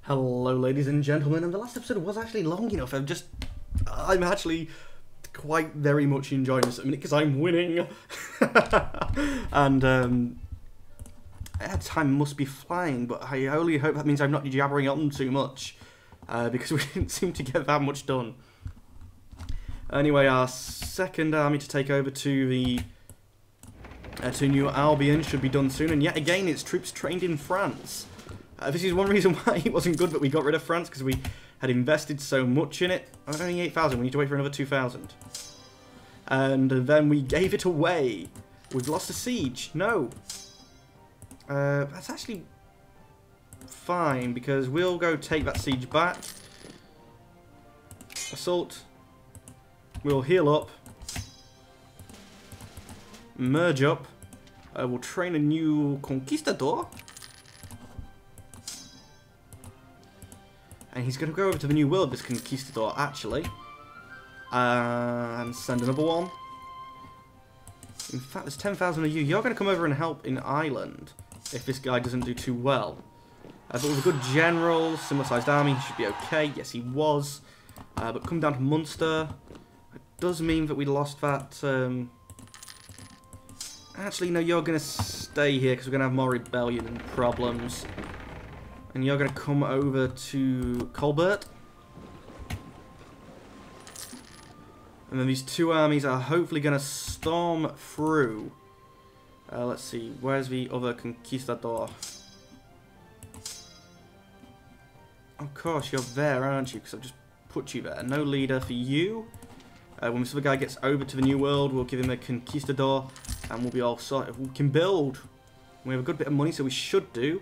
Hello ladies and gentlemen, and the last episode was actually long enough. I'm actually quite very much enjoying this at the minute because I'm winning. And time must be flying, but I only hope that means I'm not jabbering on too much, because we didn't seem to get that much done. Anyway, our second army to take over to the to New Albion should be done soon, and yet again it's troops trained in France. This is one reason why it wasn't good that we got rid of France, because we had invested so much in it. Only 8,000, we need to wait for another 2,000. And then we gave it away. We've lost a siege. No. That's actually fine, because we'll go take that siege back. Assault. We'll heal up. Merge up. We'll train a new conquistador. And he's going to go over to the New World, this conquistador, actually. And send another one. In fact, there's 10,000 of you. You're going to come over and help in Ireland, if this guy doesn't do too well. But with a good general, similar-sized army, he should be okay. Yes, he was. But come down to Munster. It does mean that we lost that... Actually, no, you're going to stay here, because we're going to have more rebellion problems. And you're going to come over to Colbert. And then these two armies are hopefully going to storm through. Let's see, where's the other conquistador? Of course, you're there, aren't you? Because I've just put you there. No leader for you. When this other guy gets over to the New World, we'll give him a conquistador. And we'll be all sorted. We can build. We have a good bit of money, so we should do.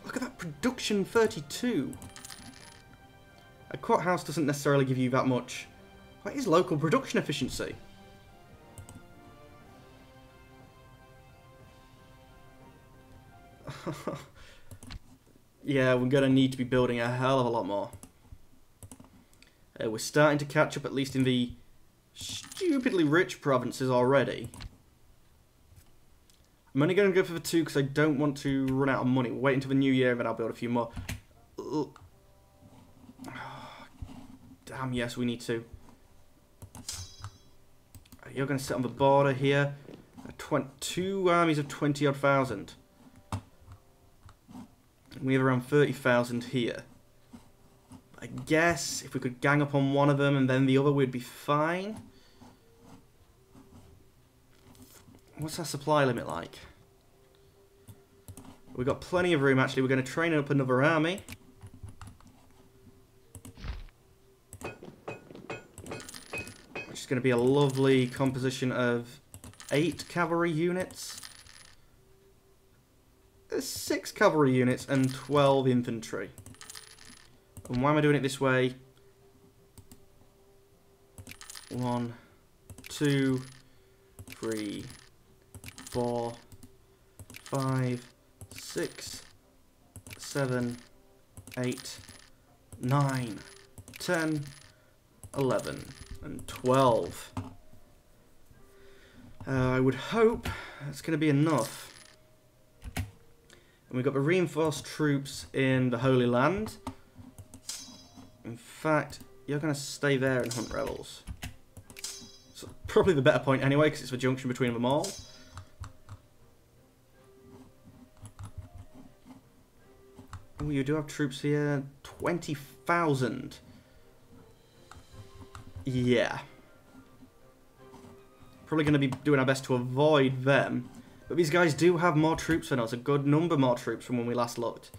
Look at that, production 32. A courthouse doesn't necessarily give you that much. What is local production efficiency? Yeah, we're going to need to be building a hell of a lot more. We're starting to catch up, at least in the stupidly rich provinces already. I'm only going to go for the 2 because I don't want to run out of money. We'll wait until the new year and then I'll build a few more. Oh, damn, yes, we need to. You're going to sit on the border here. 2 armies of 20-odd thousand. We have around 30,000 here. I guess if we could gang up on one of them and then the other, we'd be fine. What's our supply limit like? We've got plenty of room, actually. We're going to train up another army. Which is going to be a lovely composition of 8 cavalry units, 6 cavalry units, and 12 infantry. And why am I doing it this way? 1, 2, 3, 4, 5, 6, 7, 8, 9, 10, 11, and 12. I would hope that's going to be enough. And we've got the reinforced troops in the Holy Land. In fact, you're going to stay there and hunt rebels. So probably the better point anyway, because it's the junction between them all. Oh, you do have troops here. 20,000. Yeah. Probably going to be doing our best to avoid them. But these guys do have more troops than us. A good number more troops from when we last looked.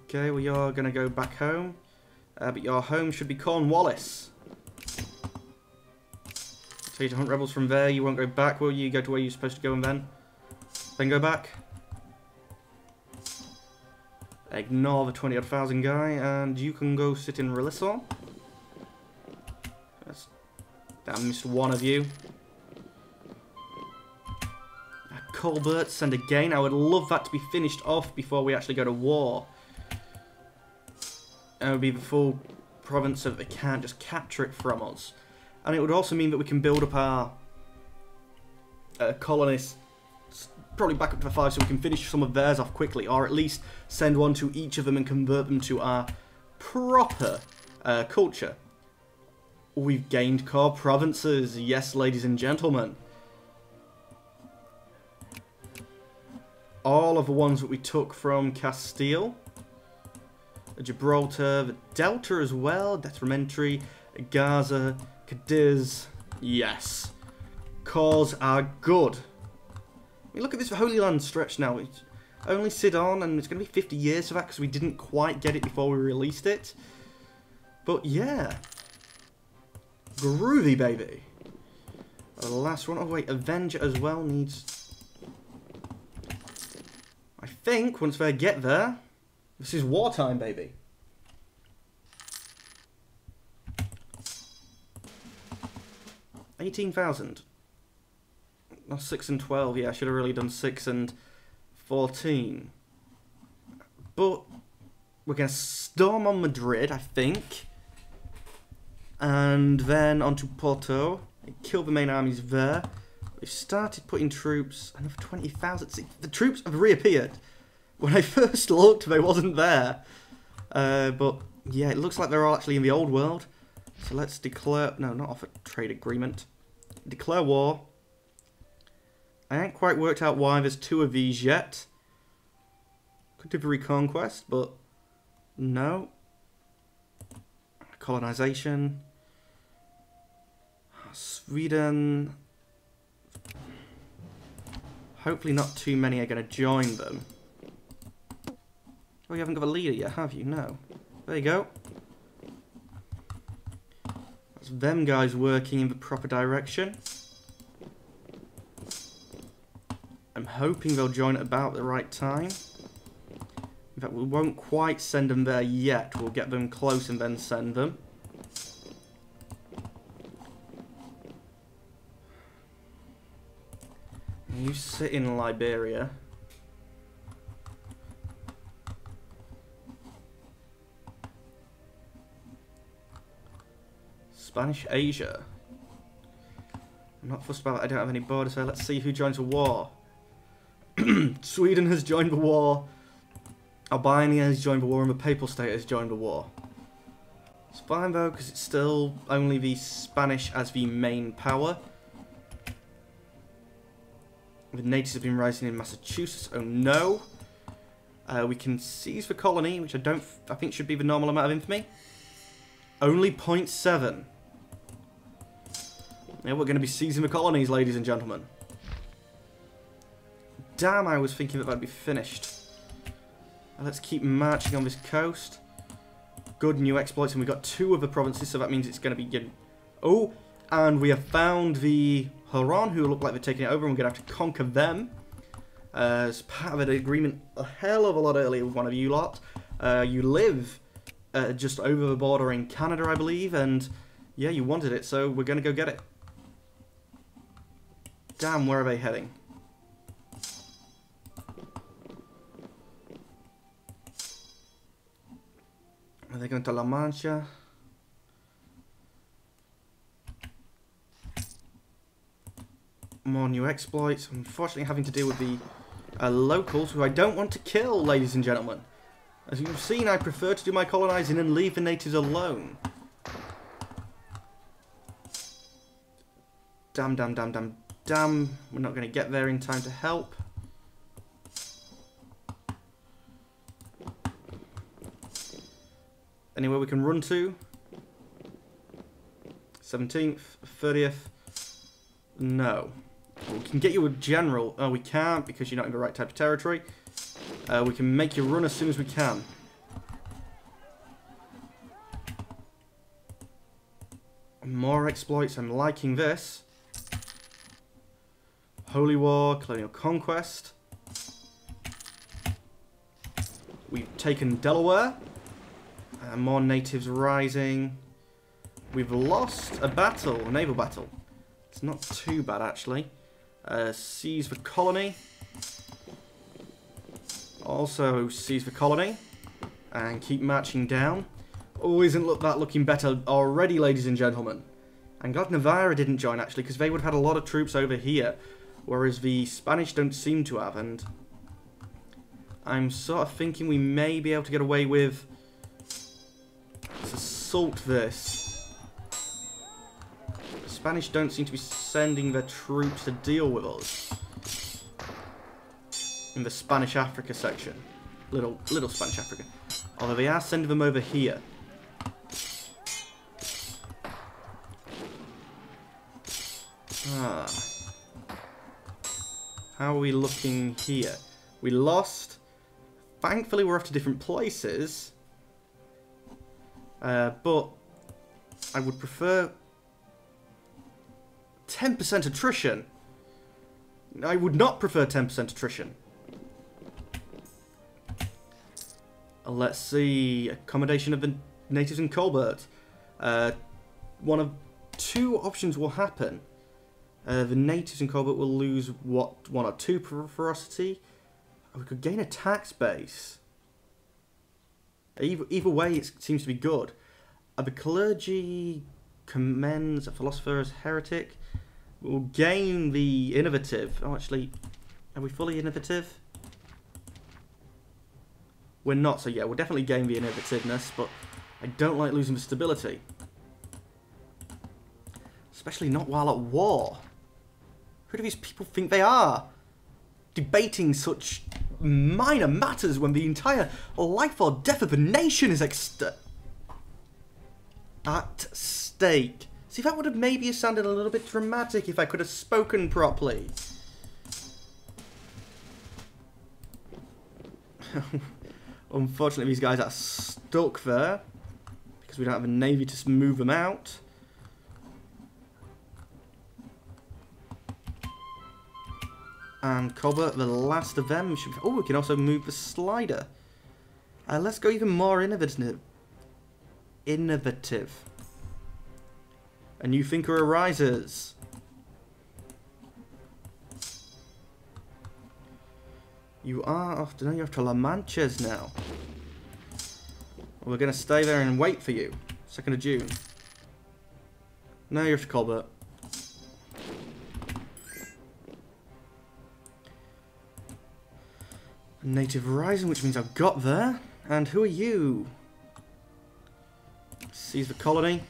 Okay, well, you're going to go back home. But your home should be Cornwallis. So you to hunt rebels from there. You won't go back, will you? You go to where you're supposed to go and then go back. Ignore the 20-odd thousand guy, and you can go sit in Relisor. Damn, missed one of you. Colbert, send again. I would love that to be finished off before we actually go to war. It would be the full province so that they can't just capture it from us. And it would also mean that we can build up our colonists probably back up to 5 so we can finish some of theirs off quickly, or at least send one to each of them and convert them to our proper culture. We've gained core provinces, yes, ladies and gentlemen. All of the ones that we took from Castile, Gibraltar, the Delta as well, Detrimentary, Gaza, Cadiz, yes. Cores are good. I mean, look at this Holy Land stretch now. It's only Sidon, and it's going to be 50 years for that because we didn't quite get it before we released it. But yeah. Groovy, baby. The last one. Oh, wait. Avenger as well needs... I think once they get there, this is wartime, baby. $18,000. Oh, 6 and 12. Yeah, I should have really done 6 and 14. But we're going to storm on Madrid, I think. And then onto Porto. Kill the main armies there. We've started putting troops. Another 20,000. The troops have reappeared. When I first looked, they wasn't there. But yeah, it looks like they're all actually in the old world. So let's declare... No, not offer trade agreement. Declare war. I ain't quite worked out why there's 2 of these yet. Could do the reconquest, but no. Colonization. Sweden. Hopefully not too many are going to join them. Oh, you haven't got a leader yet, have you? No. There you go. That's them guys working in the proper direction. I'm hoping they'll join at about the right time. In fact, we won't quite send them there yet. We'll get them close and then send them. You sit in Liberia. Spanish Asia. I'm not fussed about it. I don't have any borders there. Let's see who joins the war. Sweden has joined the war. Albania has joined the war, and the Papal State has joined the war. It's fine though, because it's still only the Spanish as the main power. The natives have been rising in Massachusetts. Oh no. We can seize the colony, which I think should be the normal amount of infamy. Only 0.7. Yeah, we're going to be seizing the colonies, ladies and gentlemen. Damn, I was thinking that that'd be finished. Let's keep marching on this coast. Good new exploits, and we've got 2 of the provinces, so that means it's going to be getting... Oh, and we have found the Huron, who look like they're taking it over, and we're going to have to conquer them. As part of an agreement a hell of a lot earlier with one of you lot. You live just over the border in Canada, I believe, and yeah, you wanted it, so we're going to go get it. Damn, where are they heading? Are they going to La Mancha? More new exploits. Unfortunately, having to deal with the locals, who I don't want to kill, ladies and gentlemen. As you've seen, I prefer to do my colonizing and leave the natives alone. Damn, damn, damn, damn, damn. We're not going to get there in time to help. Anywhere we can run to? 17th, 30th. No. We can get you a general. Oh, we can't because you're not in the right type of territory. We can make you run as soon as we can. More exploits. I'm liking this. Holy War, Colonial Conquest. We've taken Delaware. More natives rising. We've lost a battle, a naval battle. It's not too bad, actually. Seize the colony. Also seize the colony. And keep marching down. Oh, isn't that looking better already, ladies and gentlemen? I'm glad Navarra didn't join, actually, because they would have had a lot of troops over here. whereas the Spanish don't seem to have, and I'm sort of thinking we may be able to get away with... Let's assault this. The Spanish don't seem to be sending their troops to deal with us in the Spanish Africa section. Little Spanish Africa. Although they are sending them over here. How are we looking here? We lost. Thankfully, we're off to different places. But I would prefer 10% attrition. I would not prefer 10% attrition. Let's see. Accommodation of the natives in Colbert. One of two options will happen. The natives in Colbert will lose, what, 1 or 2 ferocity? We could gain a tax base. Either way, it seems to be good. The clergy commends a philosopher as heretic. We'll gain the innovative. Oh, actually, are we fully innovative? We're not, so yeah, we'll definitely gain the innovativeness, but I don't like losing the stability. Especially not while at war. Who do these people think they are? Debating such minor matters when the entire life or death of a nation is at stake. See, that would have maybe sounded a little bit dramatic if I could have spoken properly. Unfortunately, these guys are stuck there because we don't have a navy to move them out. And Colbert, the last of them, should be... Oh, we can also move the slider. Let's go even more innovative. A new thinker arises. You are off to... No, you're off to La Manchas now. We're going to stay there and wait for you. 2nd of June. No, you're off to Colbert. Native Rising, which means I've got there. And who are you? Seize the colony.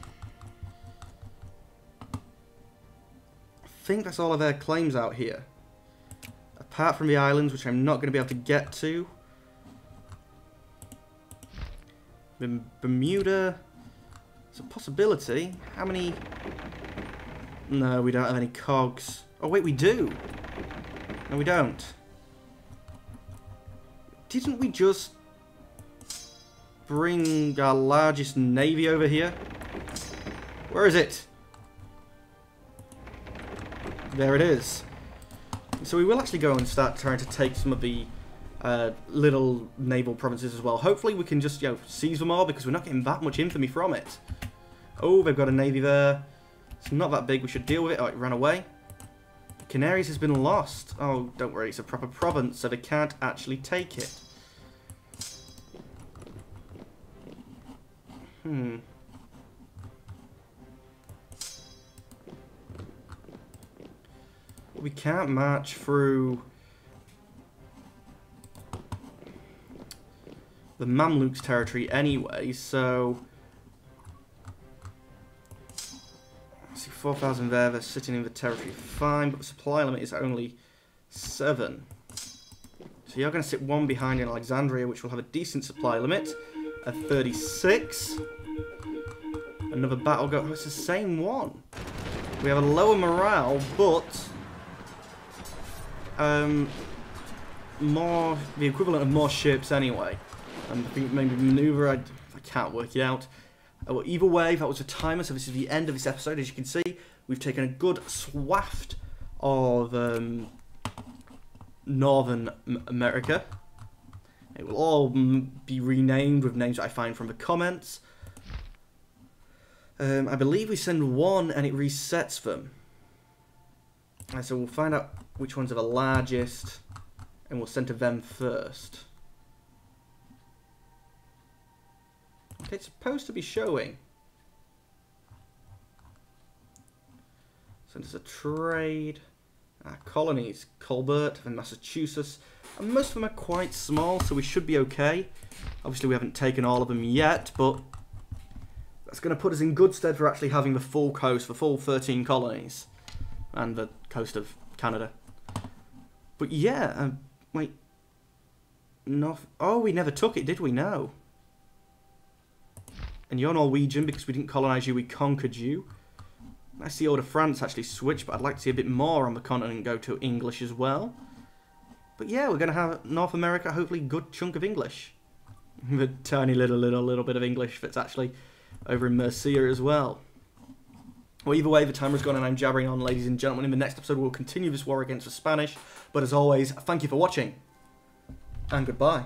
I think that's all of their claims out here. Apart from the islands, which I'm not going to be able to get to. Bermuda. It's a possibility. How many... No, we don't have any cogs. Oh, wait, we do. No, we don't. Didn't we just bring our largest navy over here? Where is it? There it is. So we will actually go and start trying to take some of the little naval provinces as well. Hopefully we can just, seize them all because we're not getting that much infamy from it. Oh, they've got a navy there. It's not that big. We should deal with it. Oh, it ran away. Canaries has been lost. Oh, don't worry. It's a proper province, so they can't actually take it. We can't march through the Mamluks' territory anyway, so... I see 4,000 there, they're sitting in the territory fine, but the supply limit is only 7. So you're going to sit 1 behind in Alexandria, which will have a decent supply limit of 36. Another battle go... Oh, it's the same one. We have a lower morale, but... the equivalent of more ships anyway. And I think maybe maneuver, I can't work it out. Well, either way, that was a timer, so this is the end of this episode. As you can see, we've taken a good swath of Northern America. It will all be renamed with names that I find from the comments. I believe we send 1 and it resets them. And so we'll find out which ones are the largest, and we'll send to them first. Okay, it's supposed to be showing. Send us a trade, Our colonies, Colbert and Massachusetts, and most of them are quite small, so we should be okay. Obviously, we haven't taken all of them yet, but that's going to put us in good stead for actually having the full coast, the full 13 colonies, and the coast of Canada. But yeah, wait, North. Oh, we never took it, did we? No. And you're Norwegian because we didn't colonise you; we conquered you. I see Order France actually switch, but I'd like to see a bit more on the continent go to English as well. But yeah, we're going to have North America, hopefully good chunk of English. The tiny little bit of English that's actually over in Mercia as well. Well, either way, the timer's gone and I'm jabbering on, ladies and gentlemen. In the next episode, we'll continue this war against the Spanish. But as always, thank you for watching, and goodbye.